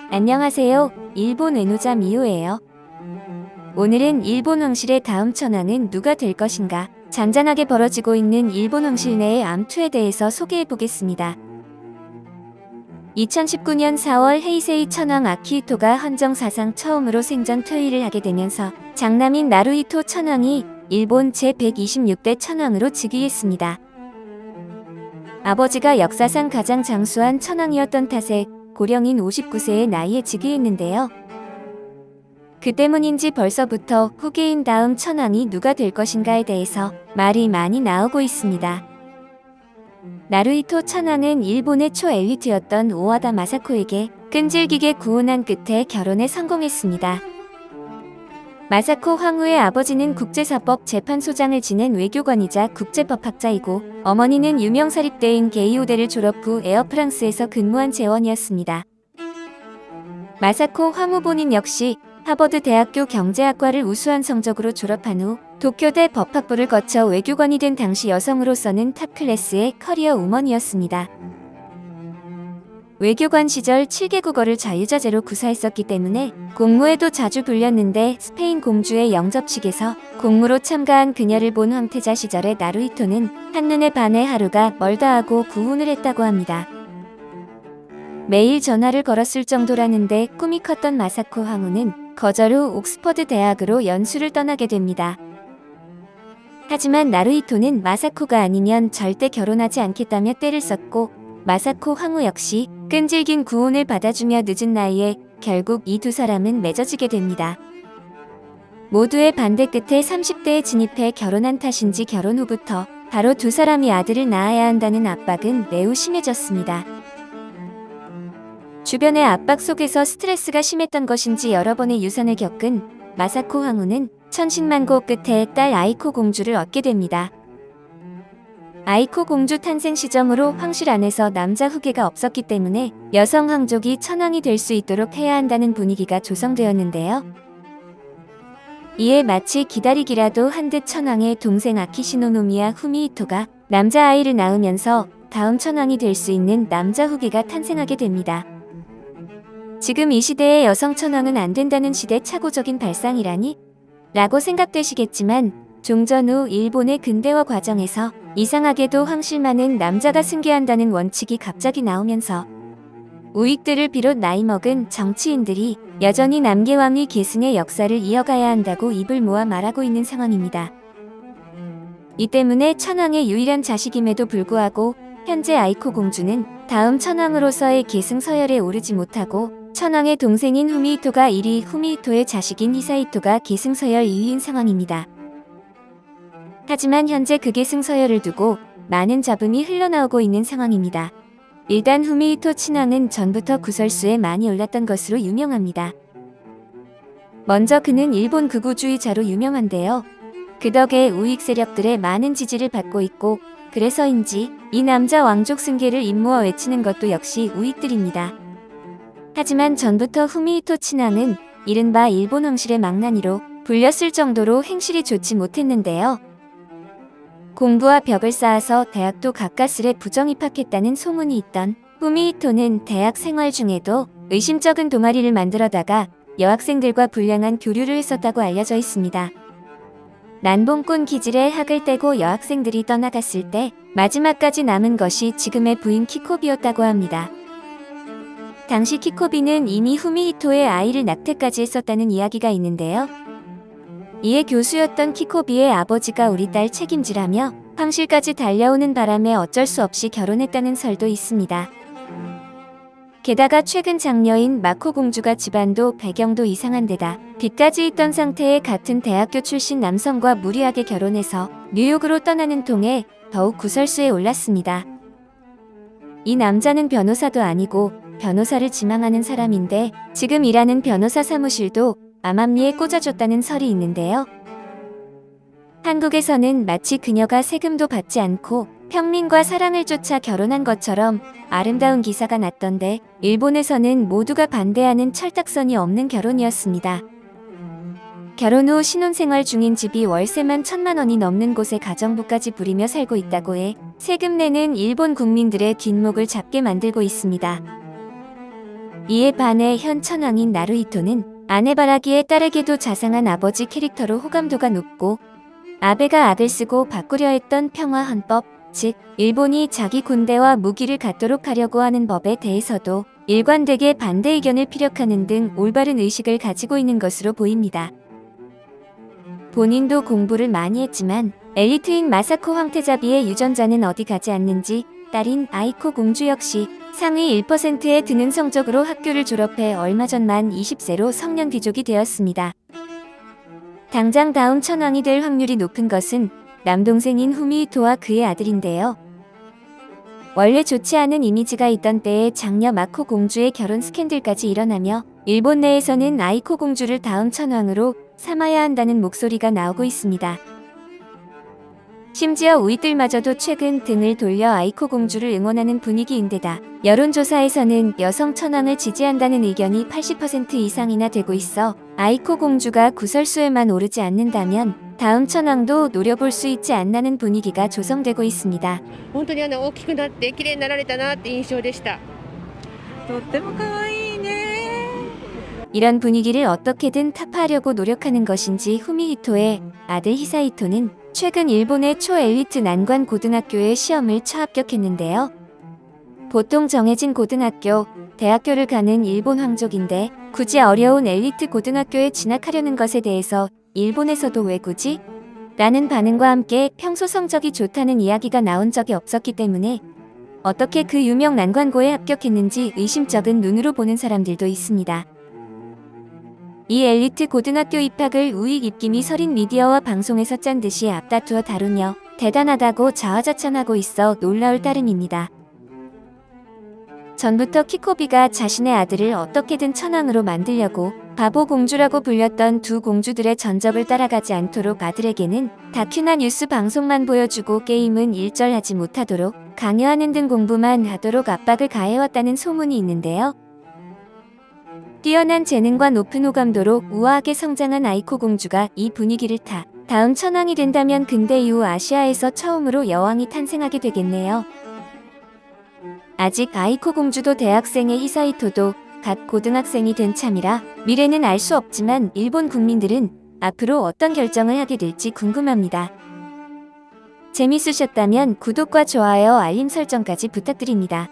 안녕하세요. 일본 외노자 미호예요. 오늘은 일본 왕실의 다음 천왕은 누가 될 것인가? 잔잔하게 벌어지고 있는 일본 왕실 내의 암투에 대해서 소개해 보겠습니다. 2019년 4월 헤이세이 천왕 아키히토가 헌정 사상 처음으로 생전 퇴위를 하게 되면서 장남인 나루히토 천왕이 일본 제126대 천왕으로 즉위했습니다. 아버지가 역사상 가장 장수한 천왕이었던 탓에 고령인 59세의 나이에 즉위했는데요. 그 때문인지 벌써부터 후계인 다음 천왕이 누가 될 것인가에 대해서 말이 많이 나오고 있습니다. 나루히토 천왕은 일본의 초엘리트였던 오와다 마사코에게 끈질기게 구혼한 끝에 결혼에 성공했습니다. 마사코 황후의 아버지는 국제사법 재판소장을 지낸 외교관이자 국제법학자이고 어머니는 유명 사립대인 게이오대를 졸업 후 에어프랑스에서 근무한 재원이었습니다. 마사코 황후 본인 역시 하버드 대학교 경제학과를 우수한 성적으로 졸업한 후 도쿄대 법학부를 거쳐 외교관이 된 당시 여성으로서는 탑클래스의 커리어 우먼이었습니다. 외교관 시절 7개국어를 자유자재로 구사했었기 때문에 공무에도 자주 불렸는데 스페인 공주의 영접식에서 공무로 참가한 그녀를 본 황태자 시절의 나루히토는 한눈에 반해 하루가 멀다 하고 구혼을 했다고 합니다. 매일 전화를 걸었을 정도라는데 꿈이 컸던 마사코 황후는 거절 후 옥스퍼드 대학으로 연수를 떠나게 됩니다. 하지만 나루히토는 마사코가 아니면 절대 결혼하지 않겠다며 떼를 썼고 마사코 황후 역시 끈질긴 구혼을 받아주며 늦은 나이에 결국 이 두 사람은 맺어지게 됩니다. 모두의 반대 끝에 30대에 진입해 결혼한 탓인지 결혼 후부터 바로 두 사람이 아들을 낳아야 한다는 압박은 매우 심해졌습니다. 주변의 압박 속에서 스트레스가 심했던 것인지 여러 번의 유산을 겪은 마사코 황후는 천신만고 끝에 딸 아이코 공주를 얻게 됩니다. 아이코 공주 탄생 시점으로 황실 안에서 남자 후계가 없었기 때문에 여성 황족이 천왕이 될 수 있도록 해야 한다는 분위기가 조성되었는데요. 이에 마치 기다리기라도 한 듯 천왕의 동생 아키시노노미야 후미히토가 남자아이를 낳으면서 다음 천왕이 될 수 있는 남자 후계가 탄생하게 됩니다. 지금 이 시대의 여성 천왕은 안 된다는 시대 착오적인 발상이라니? 라고 생각되시겠지만 종전 후 일본의 근대화 과정에서 이상하게도 황실만은 남자가 승계한다는 원칙이 갑자기 나오면서 우익들을 비롯 나이 먹은 정치인들이 여전히 남계왕위 계승의 역사를 이어가야 한다고 입을 모아 말하고 있는 상황입니다. 이 때문에 천왕의 유일한 자식임에도 불구하고 현재 아이코 공주는 다음 천왕으로서의 계승 서열에 오르지 못하고 천왕의 동생인 후미히토가 1위, 후미히토의 자식인 히사히토가 계승 서열 2위인 상황입니다. 하지만 현재 그 계승 서열을 두고 많은 잡음이 흘러나오고 있는 상황입니다. 일단 후미히토 친왕은 전부터 구설수에 많이 올랐던 것으로 유명합니다. 먼저 그는 일본 극우주의자로 유명한데요. 그 덕에 우익 세력들의 많은 지지를 받고 있고 그래서인지 이 남자 왕족 승계를 임무화 외치는 것도 역시 우익들입니다. 하지만 전부터 후미히토 친왕은 이른바 일본 왕실의 망나니로 불렸을 정도로 행실이 좋지 못했는데요. 공부와 벽을 쌓아서 대학도 가까스레 부정 입학했다는 소문이 있던 후미히토는 대학 생활 중에도 의심쩍은 동아리를 만들어다가 여학생들과 불량한 교류를 했었다고 알려져 있습니다. 난봉꾼 기질에 학을 떼고 여학생들이 떠나갔을 때 마지막까지 남은 것이 지금의 부인 키코비였다고 합니다. 당시 키코비는 이미 후미히토의 아이를 낙태까지 했었다는 이야기가 있는데요. 이에 교수였던 키코비의 아버지가 우리 딸 책임지라며 황실까지 달려오는 바람에 어쩔 수 없이 결혼했다는 설도 있습니다. 게다가 최근 장녀인 마코 공주가 집안도 배경도 이상한 데다 빚까지 있던 상태에 같은 대학교 출신 남성과 무리하게 결혼해서 뉴욕으로 떠나는 통에 더욱 구설수에 올랐습니다. 이 남자는 변호사도 아니고 변호사를 지망하는 사람인데 지금 일하는 변호사 사무실도 암암리에 꽂아줬다는 설이 있는데요. 한국에서는 마치 그녀가 세금도 받지 않고 평민과 사랑을 쫓아 결혼한 것처럼 아름다운 기사가 났던데 일본에서는 모두가 반대하는 철딱선이 없는 결혼이었습니다. 결혼 후 신혼생활 중인 집이 월세만 1,000만 원이 넘는 곳에 가정부까지 부리며 살고 있다고 해 세금 내는 일본 국민들의 뒷목을 잡게 만들고 있습니다. 이에 반해 현 천황인 나루히토는 아내 바라기에 딸에게도 자상한 아버지 캐릭터로 호감도가 높고, 아베가 악을 쓰고 바꾸려 했던 평화 헌법, 즉 일본이 자기 군대와 무기를 갖도록 하려고 하는 법에 대해서도 일관되게 반대 의견을 피력하는 등 올바른 의식을 가지고 있는 것으로 보입니다. 본인도 공부를 많이 했지만 엘리트인 마사코 황태자비의 유전자는 어디 가지 않는지 딸인 아이코 공주 역시 상위 1%의 드는 성적으로 학교를 졸업해 얼마 전 만 20세로 성년 귀족이 되었습니다. 당장 다음 천황이 될 확률이 높은 것은 남동생인 후미히토와 그의 아들인데요. 원래 좋지 않은 이미지가 있던 때에 장녀 마코 공주의 결혼 스캔들까지 일어나며 일본 내에서는 아이코 공주를 다음 천황으로 삼아야 한다는 목소리가 나오고 있습니다. 심지어 우이들마저도 최근 등을 돌려 아이코 공주를 응원하는 분위기인데다 여론조사에서는 여성 천황을 지지한다는 의견이 80% 이상이나 되고 있어 아이코 공주가 구설수에만 오르지 않는다면 다음 천황도 노려볼 수 있지 않나는 분위기가 조성되고 있습니다. 本当に大きくなって綺麗になられたなって印象でした。とっても可愛いね。 이런 분위기를 어떻게든 타파하려고 노력하는 것인지 후미히토의 아들 히사히토는 최근 일본의 초엘리트 난관 고등학교에 시험을 처합격했는데요. 보통 정해진 고등학교, 대학교를 가는 일본 황족인데 굳이 어려운 엘리트 고등학교에 진학하려는 것에 대해서 일본에서도 왜 굳이? 라는 반응과 함께 평소 성적이 좋다는 이야기가 나온 적이 없었기 때문에 어떻게 그 유명 난관고에 합격했는지 의심쩍은 눈으로 보는 사람들도 있습니다. 이 엘리트 고등학교 입학을 우익 입김이 서린 미디어와 방송에서 짠 듯이 앞다투어 다루며 대단하다고 자화자찬하고 있어 놀라울 따름입니다. 전부터 키코비가 자신의 아들을 어떻게든 천황으로 만들려고 바보 공주라고 불렸던 두 공주들의 전적을 따라가지 않도록 아들에게는 다큐나 뉴스 방송만 보여주고 게임은 일절하지 못하도록 강요하는 등 공부만 하도록 압박을 가해왔다는 소문이 있는데요. 뛰어난 재능과 높은 호감도로 우아하게 성장한 아이코 공주가 이 분위기를 타 다음 천황이 된다면 근대 이후 아시아에서 처음으로 여왕이 탄생하게 되겠네요. 아직 아이코 공주도 대학생의 히사히토도 갓 고등학생이 된 참이라 미래는 알 수 없지만 일본 국민들은 앞으로 어떤 결정을 하게 될지 궁금합니다. 재밌으셨다면 구독과 좋아요, 알림 설정까지 부탁드립니다.